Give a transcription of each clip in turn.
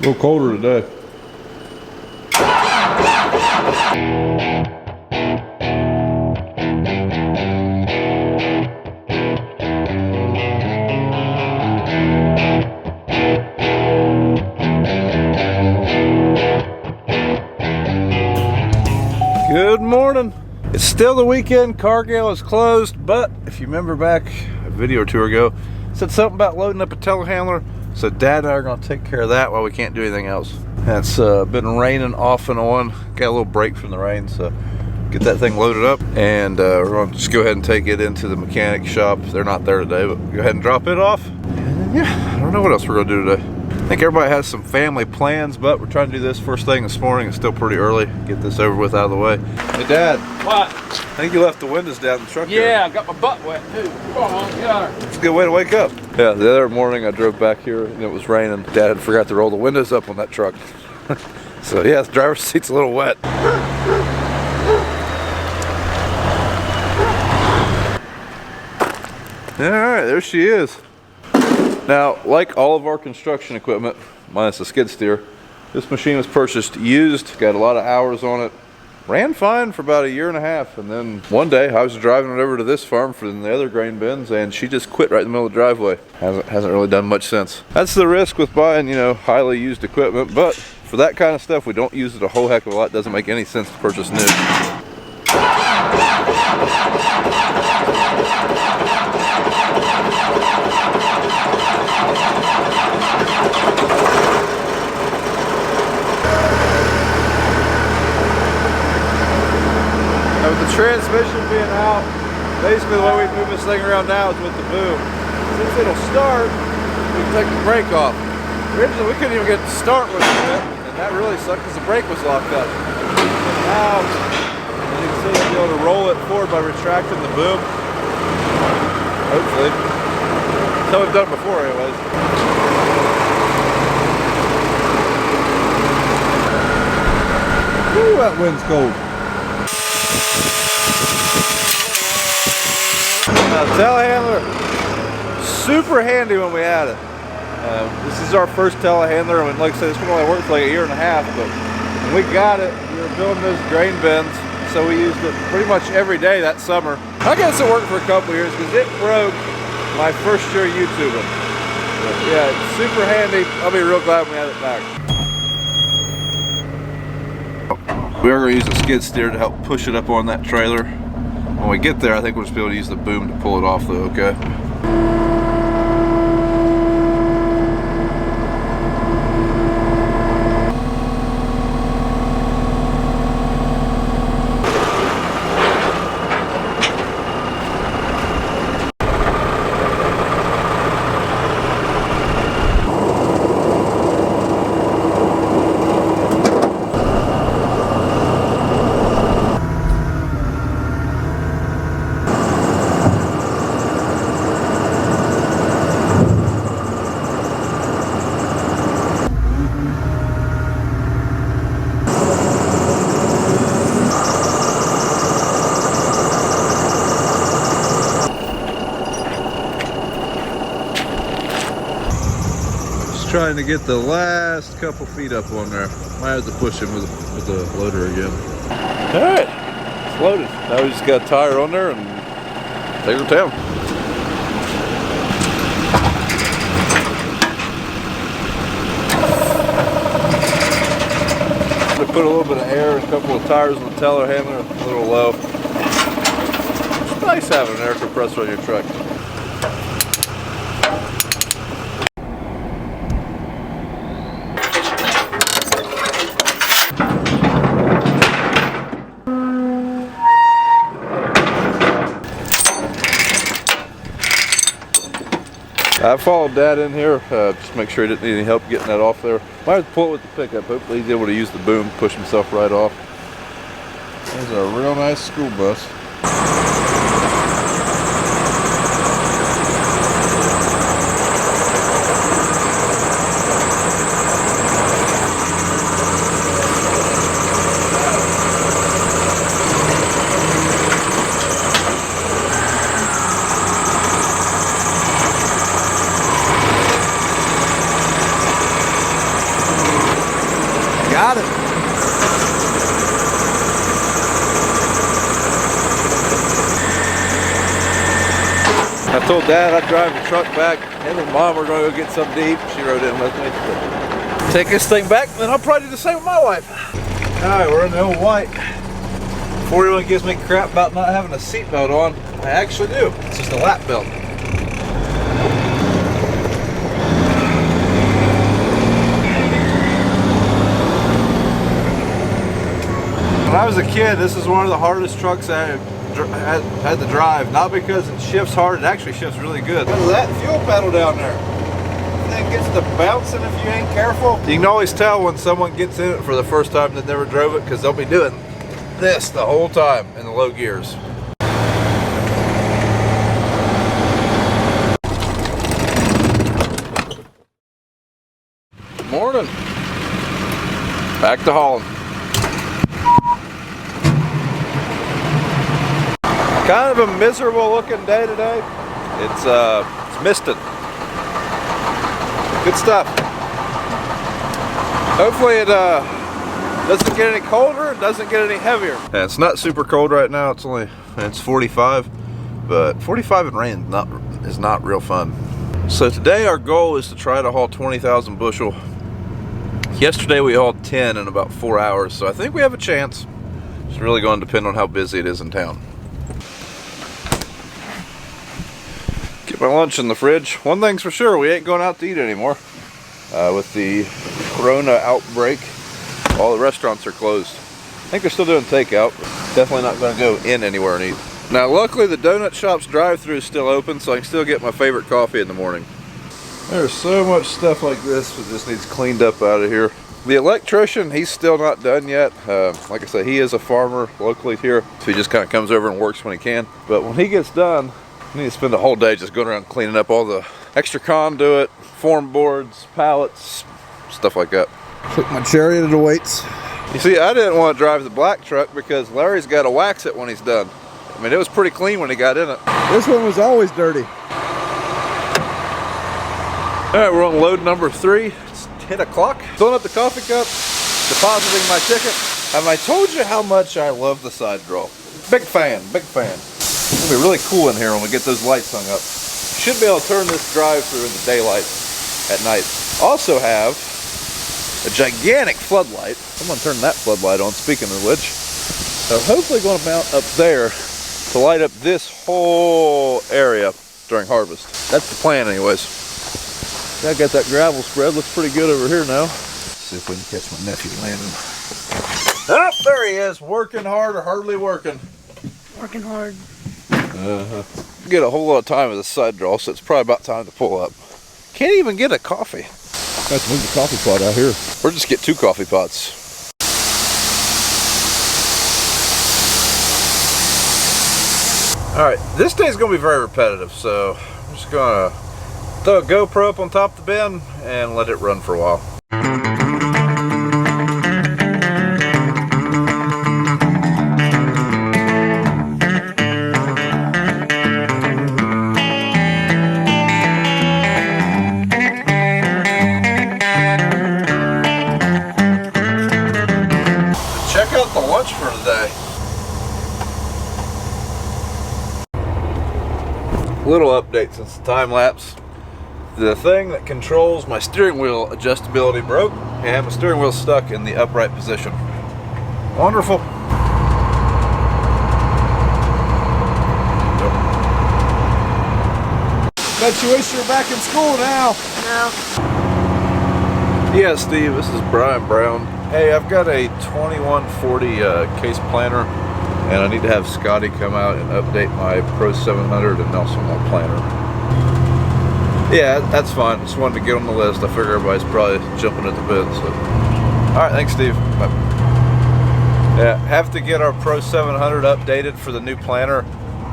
little colder today. Good morning. It's still the weekend. Cargill is closed, but if you remember back a video or two ago, I said something about loading up a telehandler. So Dad and I are going to take care of that while we can't do anything else. It's been raining off and on. Got a little break from the rain, so get that thing loaded up, and we're going to just go ahead and take it into the mechanic shop. They're not there today, but go ahead and drop it off. And yeah, I don't know what else we're going to do today. I think everybody has some family plans, but we're trying to do this first thing this morning. It's still pretty early. Get this over with out of the way. Hey, Dad. What? I think you left the windows down in the truck. Yeah, I got my butt wet too. Come on, get out. It's a good way to wake up. Yeah, the other morning I drove back here and it was raining. Dad had forgot to roll the windows up on that truck. So yeah, the driver's seat's a little wet. All right, there she is. Now, like all of our construction equipment, minus the skid steer, this machine was purchased used, got a lot of hours on it, ran fine for about 1.5 years, and then one day I was driving it over to this farm for the other grain bins, and she just quit right in the middle of the driveway. Hasn't really done much since. That's the risk with buying, you know, highly used equipment, but for that kind of stuff, we don't use it a whole heck of a lot. It doesn't make any sense to purchase new. With the transmission being out, basically the way we move this thing around now is with the boom. Since it'll start, we can take the brake off. Originally, we couldn't even get to start with it, and that really sucked because the brake was locked up. Now, as you can see, I'll be able to roll it forward by retracting the boom. Hopefully. That's how we've done it before, anyways. Ooh, that wind's cold. Telehandler, super handy when we had it. This is our first telehandler, and like I said, this one only worked for like 1.5 years, but when we got it, we were building those grain bins, so we used it pretty much every day that summer. I guess it worked for a couple years because it broke my first year YouTubing. But yeah, it's super handy. I'll be real glad when we have it back. We are going to use a skid steer to help push it up on that trailer. When we get there, I think we'll just be able to use the boom to pull it off though, okay? Trying to get the last couple feet up on there. Might have to push him with the loader again. Alright, it's loaded. Now we just got a tire on there and take her to town. I'm going to put a little bit of air and a couple of tires on the telehandler, a little low. It's nice having an air compressor on your truck. I followed Dad in here, just to make sure he didn't need any help getting that off there. Might have to pull it with the pickup. Hopefully he's able to use the boom, push himself right off. There's a real nice school bus. Got it. I told Dad I'd drive the truck back. Him and Mom were going to go get something to eat. She rode in with me. Take this thing back, and then I'll probably do the same with my wife. All right, we're in the old white. Before anyone gives me crap about not having a seatbelt on, I actually do. It's just a lap belt. When I was a kid, this is one of the hardest trucks I had to drive. Not because it shifts hard, it actually shifts really good. Look at that fuel pedal down there. It gets to bouncing if you ain't careful. You can always tell when someone gets in it for the first time that never drove it, because they'll be doing this the whole time in the low gears. Good morning. Back to hauling. Kind of a miserable looking day today. It's misted. Good stuff. Hopefully it doesn't get any colder, it doesn't get any heavier. And it's not super cold right now, it's 45, but 45 and rain is not real fun. So today our goal is to try to haul 20,000 bushel. Yesterday we hauled 10 in about 4 hours, so I think we have a chance. It's really going to depend on how busy it is in town. Get my lunch in the fridge. One thing's for sure, we ain't going out to eat anymore. With the Corona outbreak, all the restaurants are closed. I think they're still doing takeout, but definitely not going to go in anywhere and eat. Now luckily the donut shop's drive-thru is still open, so I can still get my favorite coffee in the morning. There's so much stuff like this that just needs cleaned up out of here. The electrician, he's still not done yet. Like I said, he is a farmer locally here, so he just kind of comes over and works when he can. But when he gets done, I need to spend a whole day just going around cleaning up all the extra conduit, form boards, pallets, stuff like that. Took my chariot to weights. You see, I didn't want to drive the black truck because Larry's got to wax it when he's done. I mean, it was pretty clean when he got in it. This one was always dirty. All right, we're on load number 3. It's 10 o'clock. Filling up the coffee cup, depositing my ticket. Have I told you how much I love the side draw? Big fan, big fan. It's gonna be really cool in here when we get those lights hung up. Should be able to turn this drive-through in the daylight at night. Also have a gigantic floodlight. I'm gonna turn that floodlight on, speaking of which. So hopefully going to mount up there to light up this whole area during harvest. That's the plan anyways. I got that gravel spread, looks pretty good over here now. Let's see if we can catch my nephew landing. Oh, there he is, working hard or hardly working. Working hard. Get a whole lot of time with this side draw, so it's probably about time to pull up. Can't even get a coffee. Got to move the coffee pot out here. Or just get 2 coffee pots. Alright, this day's going to be very repetitive, so I'm just going to throw a GoPro up on top of the bin and let it run for a while. Check out the lunch for today. Little update since the time lapse. The thing that controls my steering wheel adjustability broke, and my steering wheel's stuck in the upright position. Wonderful. Bet you wish you were back in school now. No. Yeah, Steve, this is Brian Brown. Hey, I've got a 2140 case planner, and I need to have Scotty come out and update my Pro 700 and also my planner. Yeah, that's fine. Just wanted to get on the list. I figure everybody's probably jumping at the bit. So. All right, thanks, Steve. Bye. Yeah, have to get our Pro 700 updated for the new planner,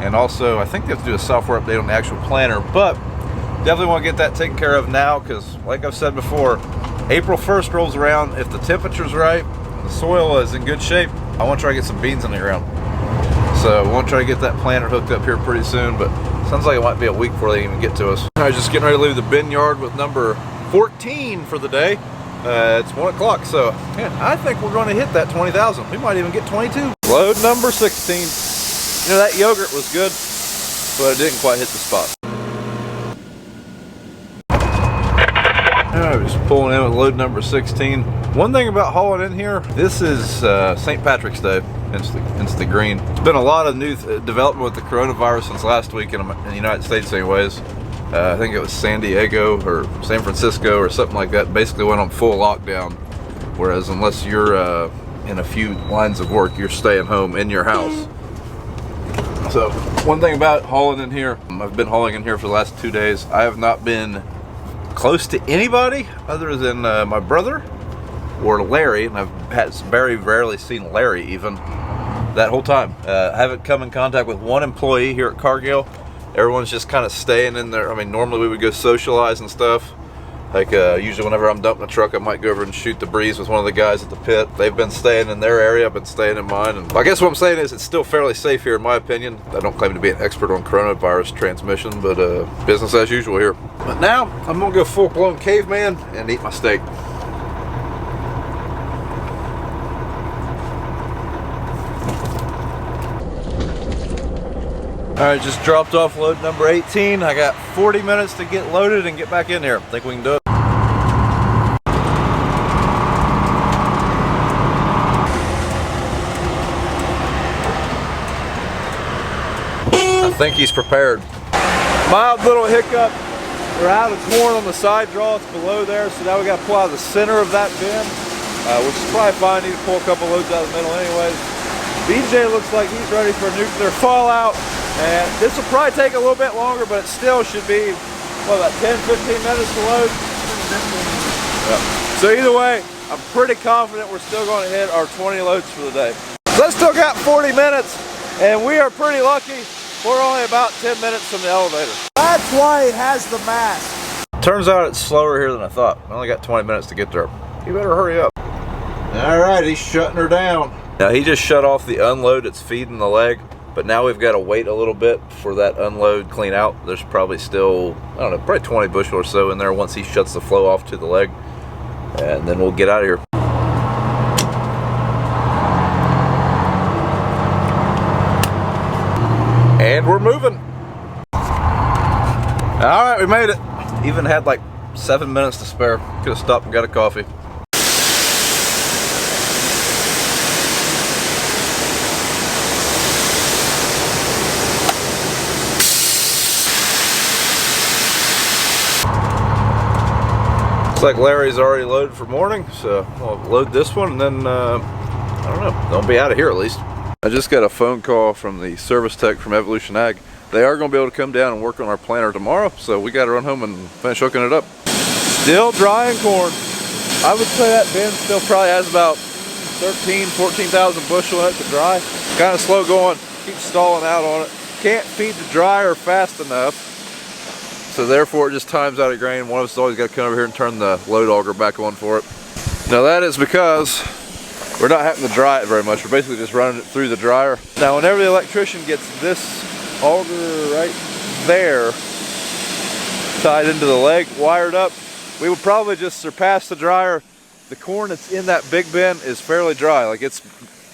and also I think they have to do a software update on the actual planner, but definitely want to get that taken care of now because, like I've said before, April 1st rolls around. If the temperature's right, the soil is in good shape, I want to try to get some beans in the ground. So I want to try to get that planter hooked up here pretty soon, but sounds like it might be a week before they even get to us. All right, just getting ready to leave the bin yard with number 14 for the day. It's 1 o'clock, so yeah, I think we're going to hit that 20,000. We might even get 22. Load number 16. You know, that yogurt was good, but it didn't quite hit the spot. Alright, just pulling in with load number 16. One thing about hauling in here, this is St. Patrick's Day, hence the green. It's been a lot of new development with the coronavirus since last week in the United States anyways. I think it was San Diego or San Francisco or something like that. Basically went on full lockdown. Whereas unless you're in a few lines of work, you're staying home in your house. So one thing about hauling in here, I've been hauling in here for the last 2 days. I have not been close to anybody other than my brother or Larry, and I've very rarely seen Larry even that whole time. I haven't come in contact with one employee here at Cargill. Everyone's just kind of staying in there. I mean, normally we would go socialize and stuff. Like usually whenever I'm dumping a truck, I might go over and shoot the breeze with one of the guys at the pit. They've been staying in their area, I've been staying in mine. And I guess what I'm saying is it's still fairly safe here in my opinion. I don't claim to be an expert on coronavirus transmission, but business as usual here. But now I'm gonna go full-blown caveman and eat my steak. Alright, just dropped off load number 18. I got 40 minutes to get loaded and get back in here. Think we can do it. I think he's prepared. Mild little hiccup. We're out of corn on the side draw. It's below there, so now we got to pull out of the center of that bin, which is probably fine. Need to pull a couple loads out of the middle anyways. BJ looks like he's ready for a nuclear fallout. And this will probably take a little bit longer, but it still should be, what, about 10-15 minutes to load? Yep. So either way, I'm pretty confident we're still going to hit our 20 loads for the day. So I still got 40 minutes, and we are pretty lucky. We're only about 10 minutes from the elevator. That's why it has the mask. Turns out it's slower here than I thought. I only got 20 minutes to get there. You better hurry up. All right, he's shutting her down. Now he just shut off the unload. It's feeding the leg. But now we've got to wait a little bit for that unload clean out. There's probably still, I don't know, probably 20 bushel or so in there once he shuts the flow off to the leg. And then we'll get out of here. And we're moving. All right, we made it. Even had like 7 minutes to spare. Could have stopped and got a coffee. Looks like Larry's already loaded for morning, so I'll load this one and then, I don't know, they'll be out of here at least. I just got a phone call from the service tech from Evolution Ag. They are going to be able to come down and work on our planter tomorrow, so we got to run home and finish hooking it up. Still drying corn. I would say that bin still probably has about 14,000 bushel in it to dry. Kind of slow going, keep stalling out on it. Can't feed the dryer fast enough. So therefore it just times out of grain. One of us has always got to come over here and turn the load auger back on for it. Now that is because we're not having to dry it very much. We're basically just running it through the dryer. Now whenever the electrician gets this auger right there tied into the leg, wired up, we would probably just surpass the dryer. The corn that's in that big bin is fairly dry. Like it's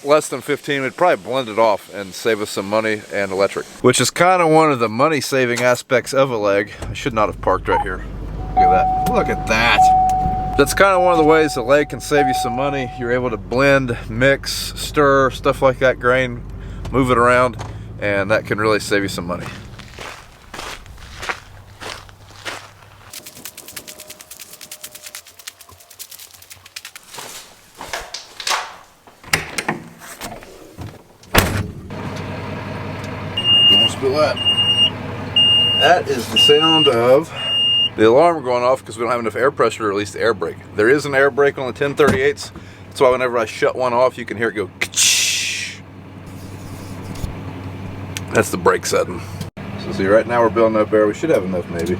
less than 15, we'd probably blend it off and save us some money and electric. Which is kind of one of the money saving aspects of a leg. I should not have parked right here. Look at that, look at that. That's kind of one of the ways a leg can save you some money. You're able to blend, mix, stir, stuff like that, grain, move it around, and that can really save you some money. That is the sound of the alarm going off because we don't have enough air pressure to release the air brake. There is an air brake on the 1038s. That's why whenever I shut one off, you can hear it go ka-ch. That's the brake setting. So see, right now we're building up air. We should have enough maybe.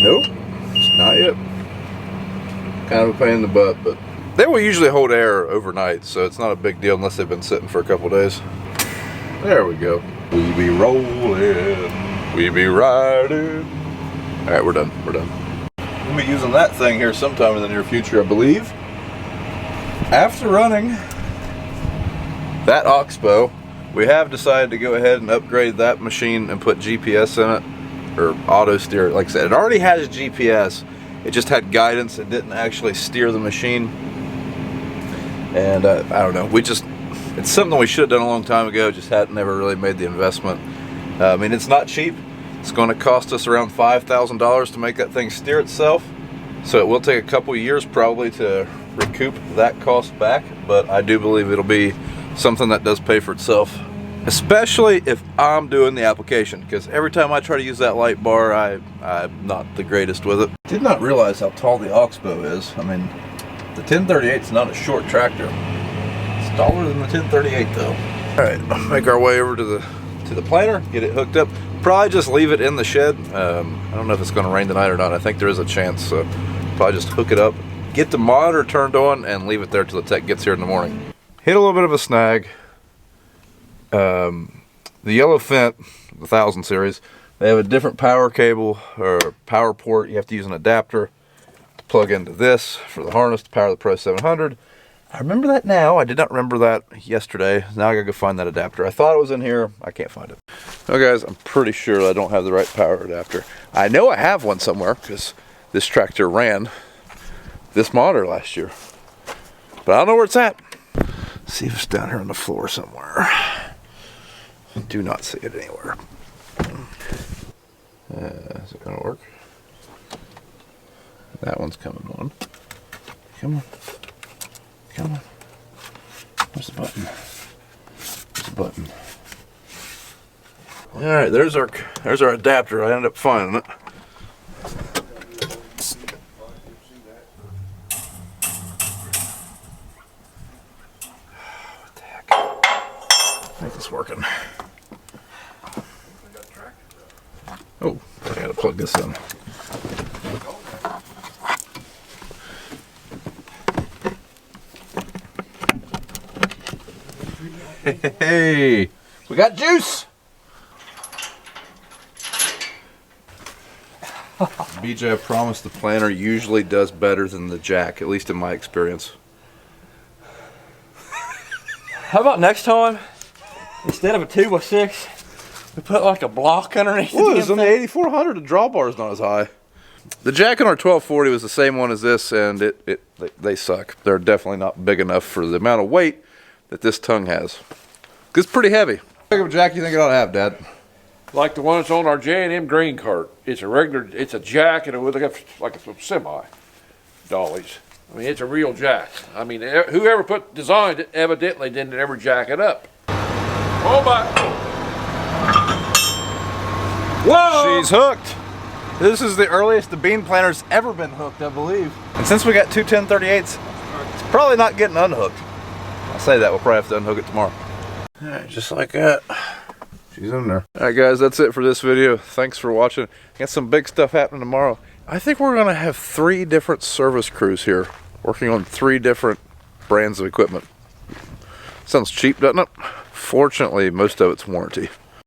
Nope, not yet. Kind of a pain in the butt, but they will usually hold air overnight, so it's not a big deal unless they've been sitting for a couple days. There we go. We be rolling, we be riding. All right, we're done, we're done. going to be using that thing here sometime in the near future, I believe. After running that Oxbow, we have decided to go ahead and upgrade that machine and put GPS in it, or auto steer. Like I said, it already has GPS. It just had guidance. It didn't actually steer the machine. And I don't know. It's something we should have done a long time ago. Just hadn't never really made the investment. I mean, it's not cheap. It's going to cost us around $5,000 to make that thing steer itself. So it will take a couple years probably to recoup that cost back. But I do believe it'll be something that does pay for itself. Especially if I'm doing the application, because every time I try to use that light bar, I'm not the greatest with it. Did not realize how tall the Oxbow is. I mean, the 1038 is not a short tractor. It's taller than the 1038 though. All right, I'll make our way over to the planter, get it hooked up. Probably just leave it in the shed. I don't know if it's going to rain tonight or not. I think there is a chance, so probably just hook it up, get the monitor turned on, and leave it there till the tech gets here in the morning. Hit a little bit of a snag. The yellow Fent, the 1000 series, they have a different power cable or power port. You have to use an adapter to plug into this for the harness to power the Pro 700. I remember that now. I did not remember that yesterday. Now I gotta go find that adapter. I thought it was in here. I can't find it. Oh guys, I'm pretty sure I don't have the right power adapter. I know I have one somewhere because this tractor ran this monitor last year, but I don't know where it's at. Let's see if it's down here on the floor somewhere. Do not see it anywhere. Is it gonna work? That one's coming on. Come on. Come on. Where's the button? Where's the button? Alright, there's our adapter. I ended up finding it. What the heck? I think it's working. Oh, I gotta plug this in. Hey, we got juice. BJ, I promise the planter usually does better than the jack, at least in my experience. How about next time, instead of a 2x6, we put like a block underneath it? Well, it's on the 8400, the drawbar is not as high. The jack on our 1240 was the same one as this, and they suck. They're definitely not big enough for the amount of weight that this tongue has. It's pretty heavy. How big of a jack you think it ought to have, Dad? Like the one that's on our J&M green cart. It's a regular, it's a jack and with like a semi dollies. I mean, it's a real jack. I mean, whoever designed it evidently didn't ever jack it up. Oh my! Whoa! She's hooked. This is the earliest the bean planter's ever been hooked, I believe. And since we got two 1038s, it's probably not getting unhooked. I'll say that, we'll probably have to unhook it tomorrow. All right, just like that. She's in there. All right, guys, that's it for this video. Thanks for watching. Got some big stuff happening tomorrow. I think we're gonna have 3 different service crews here working on 3 different brands of equipment. Sounds cheap, doesn't it? Fortunately, most of it's warranty.